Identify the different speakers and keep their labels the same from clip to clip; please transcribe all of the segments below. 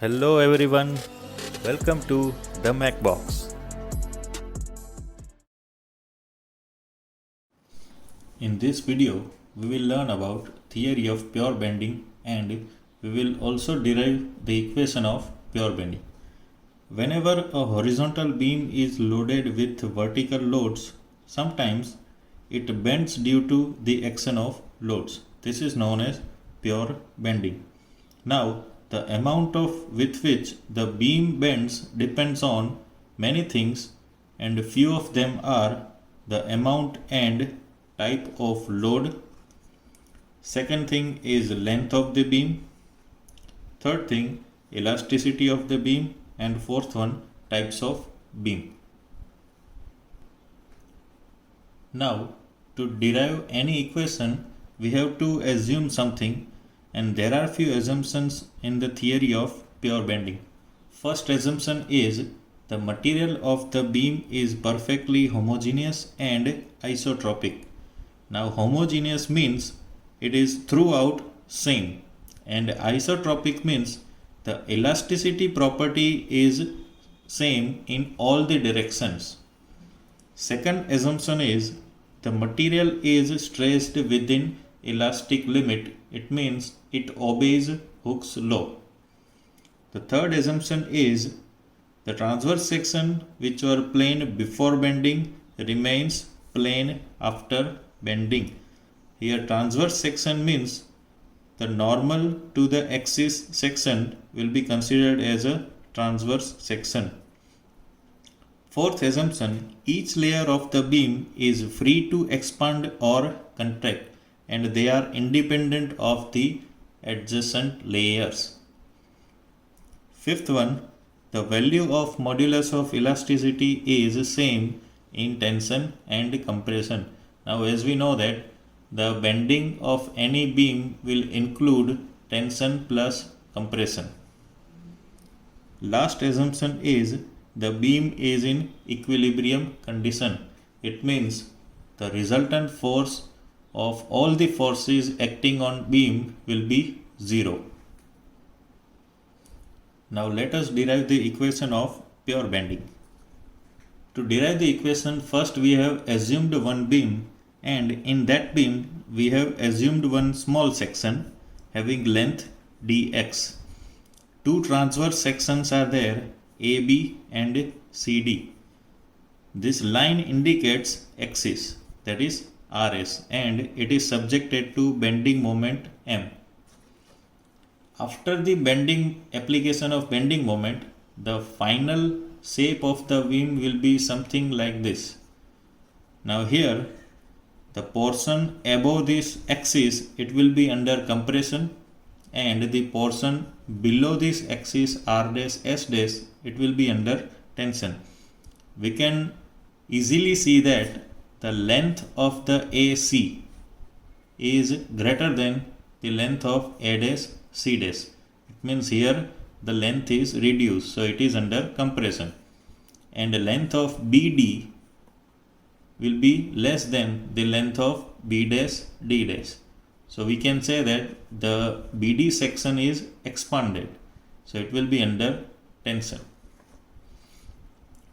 Speaker 1: Hello everyone, welcome to the Mac Box. In this video, we will learn about theory of pure bending and we will also derive the equation of pure bending. Whenever a horizontal beam is loaded with vertical loads, sometimes it bends due to the action of loads. This is known as pure bending. Now, the amount with which the beam bends depends on many things, and few of them are the amount and type of load. Second thing is length of the beam. Third thing, elasticity of the beam, and fourth one, types of beam. Now, to derive any equation, we have to assume something, and there are few assumptions in the theory of pure bending. First assumption is the material of the beam is perfectly homogeneous and isotropic. Now homogeneous means it is throughout same, and isotropic means the elasticity property is same in all the directions. Second assumption is the material is stressed within elastic limit. It means it obeys Hooke's law. The third assumption is the transverse section which were plane before bending remains plane after bending. Here transverse section means the normal to the axis section will be considered as a transverse section. Fourth assumption, each layer of the beam is free to expand or contract, and they are independent of the adjacent layers. Fifth one, the value of modulus of elasticity is same in tension and compression. Now as we know that the bending of any beam will include tension plus compression. Last assumption is the beam is in equilibrium condition. It means the resultant force of all the forces acting on beam will be 0. Now let us derive the equation of pure bending. To derive the equation, first we have assumed one beam, and in that beam we have assumed one small section having length dx. Two transverse sections are there, AB and CD. This line indicates axis, that is RS, and it is subjected to bending moment M. After the bending application of bending moment, the final shape of the beam will be something like this. Now here, the portion above this axis, it will be under compression, and the portion below this axis R dash S dash, it will be under tension. We can easily see that the length of the AC is greater than the length of A dash C dash. It means here the length is reduced, so it is under compression, and the length of BD will be less than the length of B dash D dash. So we can say that the BD section is expanded, so it will be under tension.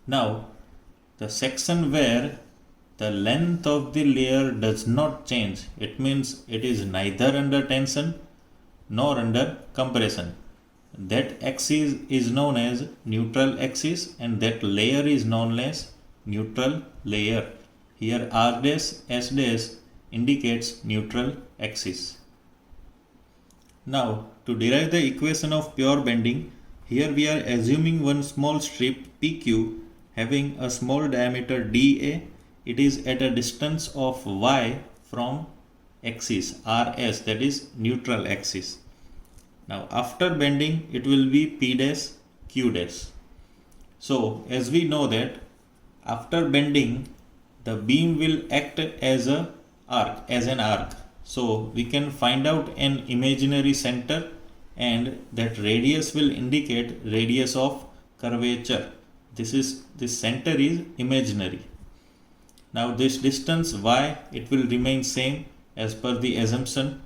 Speaker 1: Now the section where the length of the layer does not change, it means it is neither under tension nor under compression. That axis is known as neutral axis, and that layer is known as neutral layer. Here R dash S dash indicates neutral axis. Now to derive the equation of pure bending, here we are assuming one small strip PQ having a small diameter dA. It is at a distance of y from axis RS, that is neutral axis. Now after bending it will be P dash Q dash. So as we know that after bending the beam will act as an arc. So we can find out an imaginary center, and that radius will indicate radius of curvature. This center is imaginary. Now this distance y, it will remain same as per the assumption.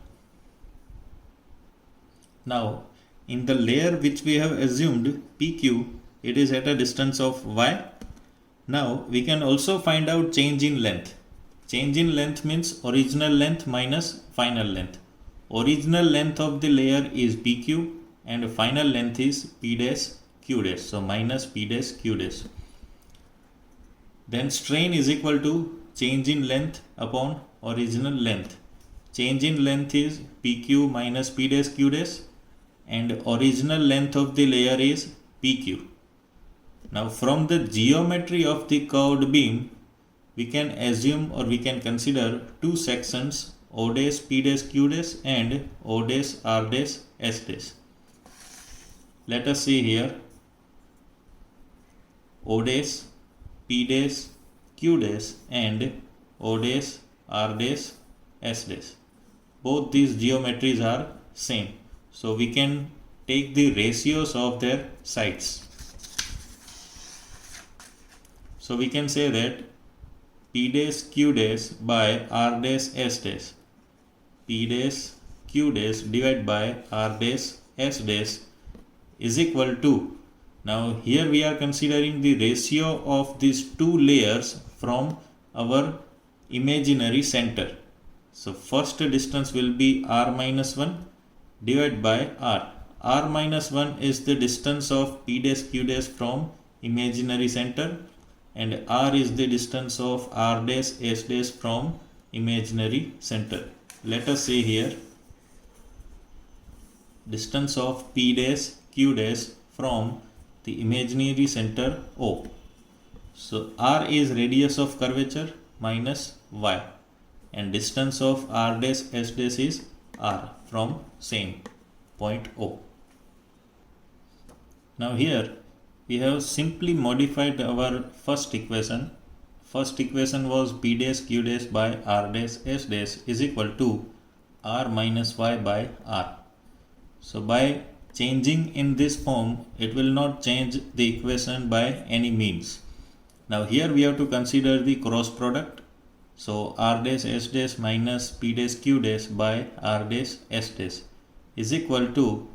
Speaker 1: Now in the layer which we have assumed PQ, it is at a distance of y. Now we can also find out change in length. Change in length means original length minus final length. Original length of the layer is PQ and final length is P dash Q dash. So minus P dash Q dash. Then strain is equal to change in length upon original length. Change in length is PQ minus P dash Q dash and original length of the layer is PQ. Now from the geometry of the curved beam, we can assume or we can consider two sections, O dash P dash Q dash and O dash R dash S dash. Let us see here. O dash P dash Q dash and O dash R dash S dash. Both these geometries are same. So we can take the ratios of their sides. So we can say that P dash Q dash by R dash S dash. P dash Q dash divided by R dash S dash is equal to, now here we are considering the ratio of these two layers from our imaginary center. So first distance will be R minus 1 divided by R. R minus 1 is the distance of P dash Q dash from imaginary center and R is the distance of R dash S dash from imaginary center. Let us say here distance of P dash Q dash from the imaginary center O. So R is radius of curvature minus Y and distance of R dash S dash is R from same point O. Now here we have simply modified our first equation. First equation was P dash Q dash by R dash S dash is equal to R minus Y by R. So by changing in this form, it will not change the equation by any means. Now here we have to consider the cross product. So R dash S dash minus P dash Q dash by R dash S dash is equal to,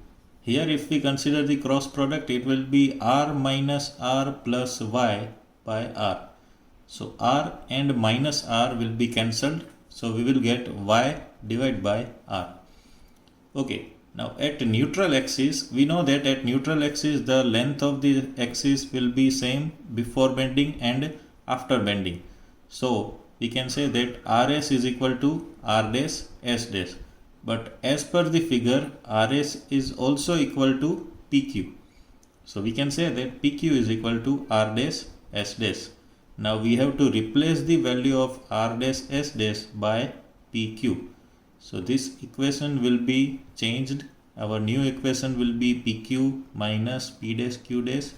Speaker 1: here if we consider the cross product, it will be R minus R plus Y by R. So R and minus R will be cancelled. So we will get Y divided by R. Okay. Now at neutral axis, we know that at neutral axis the length of the axis will be same before bending and after bending. So we can say that RS is equal to R dash S dash. But as per the figure, RS is also equal to PQ. So we can say that PQ is equal to R dash S dash. Now we have to replace the value of R dash S dash by PQ. So this equation will be changed. Our new equation will be PQ minus P dash Q dash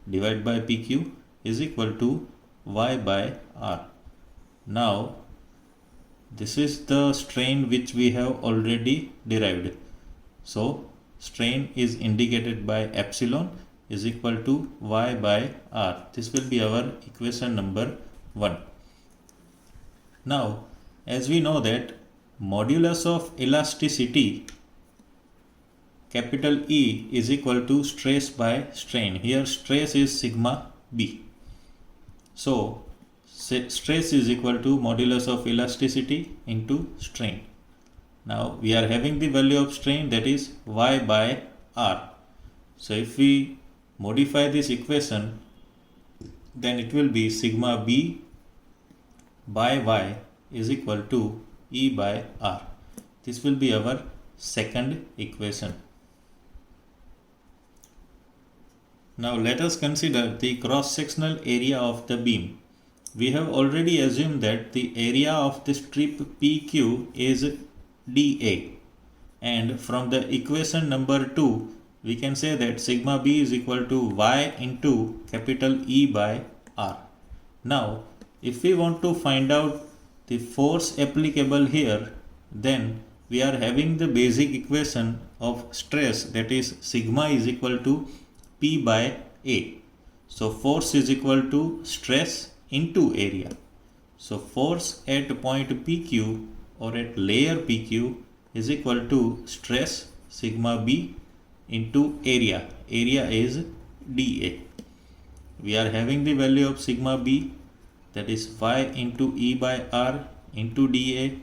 Speaker 1: divided by PQ is equal to Y by R. Now this is the strain which we have already derived. So strain is indicated by epsilon is equal to Y by R. This will be our equation number 1. Now as we know that modulus of elasticity capital E is equal to stress by strain. Here stress is sigma B. So stress is equal to modulus of elasticity into strain. Now we are having the value of strain, that is Y by R. So if we modify this equation, then it will be sigma B by Y is equal to E by R. This will be our second equation. Now let us consider the cross-sectional area of the beam. We have already assumed that the area of the strip PQ is dA, and from the equation number 2 we can say that sigma B is equal to Y into capital E by R. Now if we want to find out the force applicable here, then we are having the basic equation of stress, that is sigma is equal to P by A. So force is equal to stress into area. So force at point PQ or at layer PQ is equal to stress sigma B into area. Area is dA. We are having the value of sigma b, that is y into E by R into dA.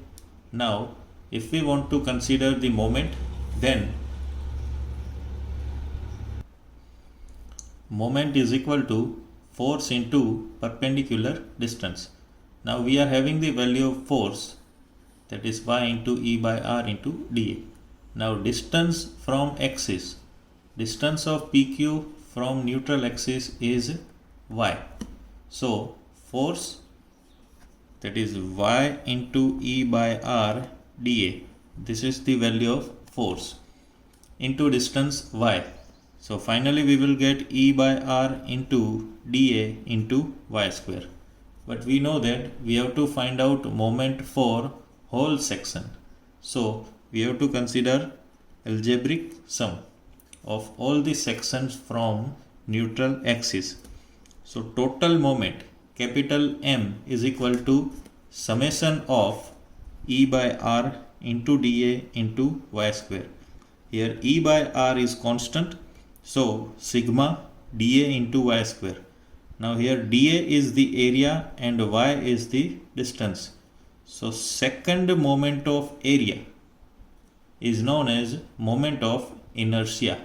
Speaker 1: Now if we want to consider the moment, then moment is equal to force into perpendicular distance. Now we are having the value of force, that is y into E by R into dA. Now distance from axis, distance of PQ from neutral axis is y. So force, that is y into E by R dA, this is the value of force into distance y. So finally we will get E by R into dA into y square. But we know that we have to find out moment for whole section. So we have to consider algebraic sum of all the sections from neutral axis. So total moment, capital M, is equal to summation of E by R into dA into y square. Here E by R is constant, so sigma dA into y square. Now here dA is the area and y is the distance. So second moment of area is known as moment of inertia.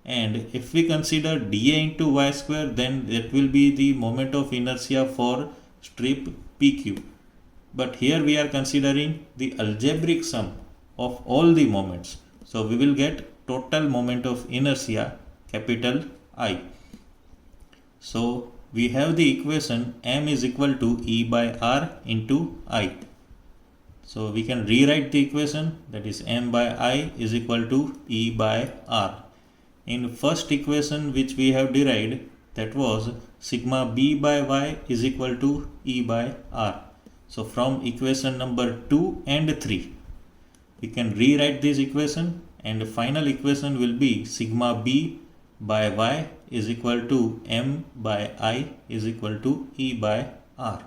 Speaker 1: And if we consider dA into y square, then that will be the moment of inertia for strip PQ. But here we are considering the algebraic sum of all the moments. So we will get total moment of inertia, capital I. So we have the equation M is equal to E by R into I. So we can rewrite the equation, that is M by I is equal to E by R. In first equation which we have derived, that was sigma B by Y is equal to E by R. So from equation number 2 and 3, we can rewrite this equation, and the final equation will be sigma B by Y is equal to M by I is equal to E by R.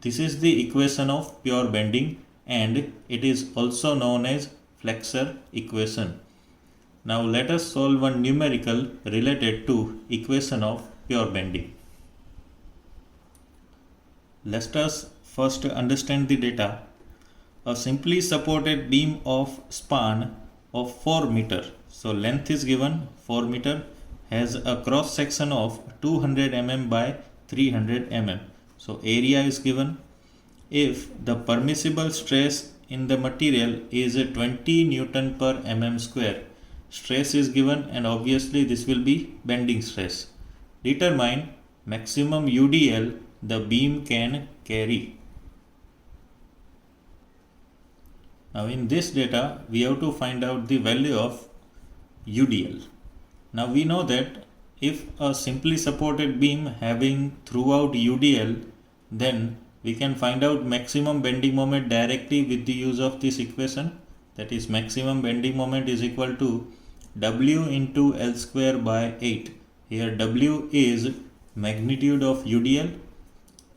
Speaker 1: This is the equation of pure bending, and it is also known as flexure equation. Now let us solve one numerical related to equation of pure bending. Let us first understand the data. A simply supported beam of span of 4 meter, so length is given 4 meter, has a cross section of 200 mm by 300 mm. So area is given. If the permissible stress in the material is 20 Newton per mm square, stress is given, and obviously this will be bending stress. Determine maximum UDL the beam can carry. Now in this data we have to find out the value of UDL. Now we know that if a simply supported beam having throughout UDL, then we can find out maximum bending moment directly with the use of this equation, that is maximum bending moment is equal to W into L square by 8. Here W is magnitude of UDL,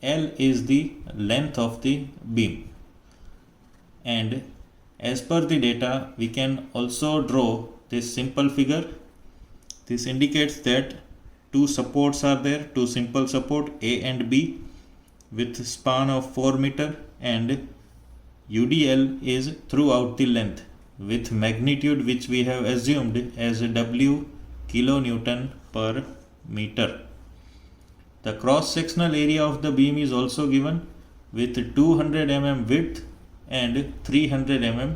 Speaker 1: L is the length of the beam, and as per the data we can also draw this simple figure. This indicates that two supports are there, two simple support A and B with span of 4 meter, and UDL is throughout the length with magnitude which we have assumed as W kilonewton per meter. The cross sectional area of the beam is also given with 200 mm width and 300 mm.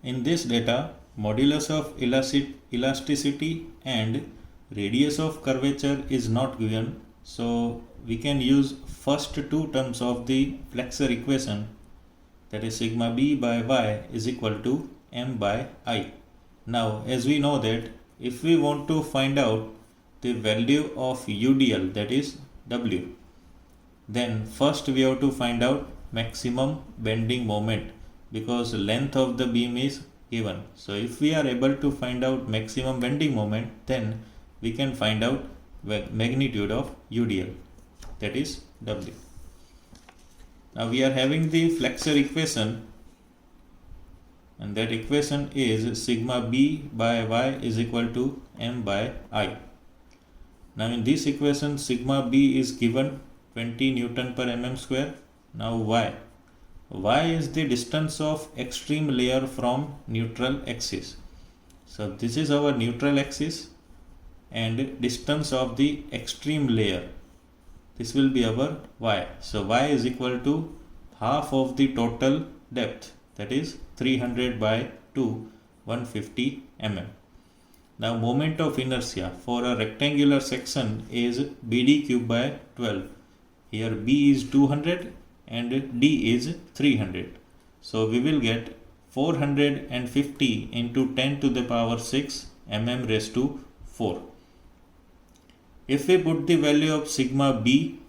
Speaker 1: In this data, modulus of elasticity and radius of curvature is not given, so we can use first two terms of the flexure equation, that is sigma B by Y is equal to M by I. Now as we know that if we want to find out the value of UDL, that is W, then first we have to find out maximum bending moment, because length of the beam is given. So if we are able to find out maximum bending moment, then we can find out magnitude of UDL, that is W. Now we are having the flexure equation and that equation is sigma b by y is equal to m by I. Now in this equation sigma b is given 20 Newton per mm square. Now y is the distance of extreme layer from neutral axis. So this is our neutral axis and distance of the extreme layer. This will be our y. So y is equal to half of the total depth, that is 300 by 2, 150 mm. Now moment of inertia for a rectangular section is BD cube by 12. Here B is 200 and D is 300. So we will get 450 into 10 to the power 6 mm raised to 4. If we put the value of sigma b,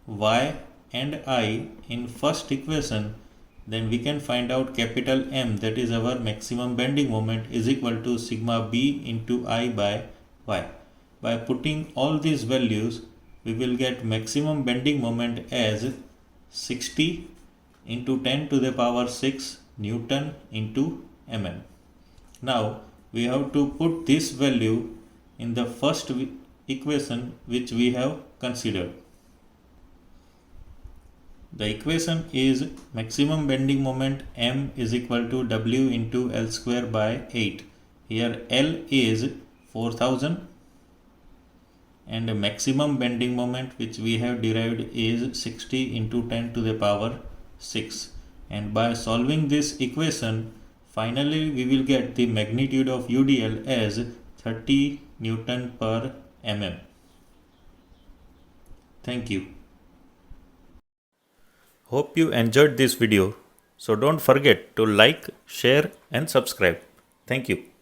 Speaker 1: y and I in first equation, then we can find out capital M, that is our maximum bending moment, is equal to sigma b into I by y. By putting all these values, we will get maximum bending moment as 60 into 10 to the power 6 Newton into mm. Now we have to put this value in the first equation which we have considered. The equation is maximum bending moment M is equal to W into L square by 8. Here L is 4000 and the maximum bending moment which we have derived is 60 into 10 to the power 6. And by solving this equation, finally we will get the magnitude of UDL as 30 Newton per mm. Thank you. Hope you enjoyed this video. So don't forget to like, share and subscribe. Thank you.